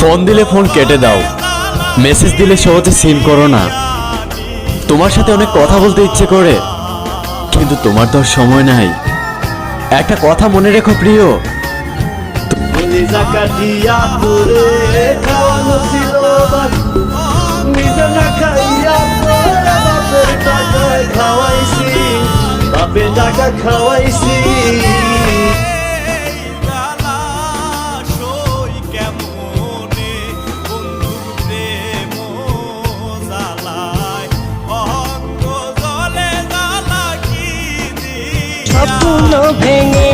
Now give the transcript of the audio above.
Phone দিলে phone কেটে দাও, মেসেজ দিলে সহজে সিন করো না। তোমার সাথে অনেক কথা বলতে ইচ্ছে করে, কিন্তু তোমার তো আর সময় নাই। একটা কথা মনে রেখো প্রিয়, টাকা খাওয়াইছি স্বপ্ন ভেঙে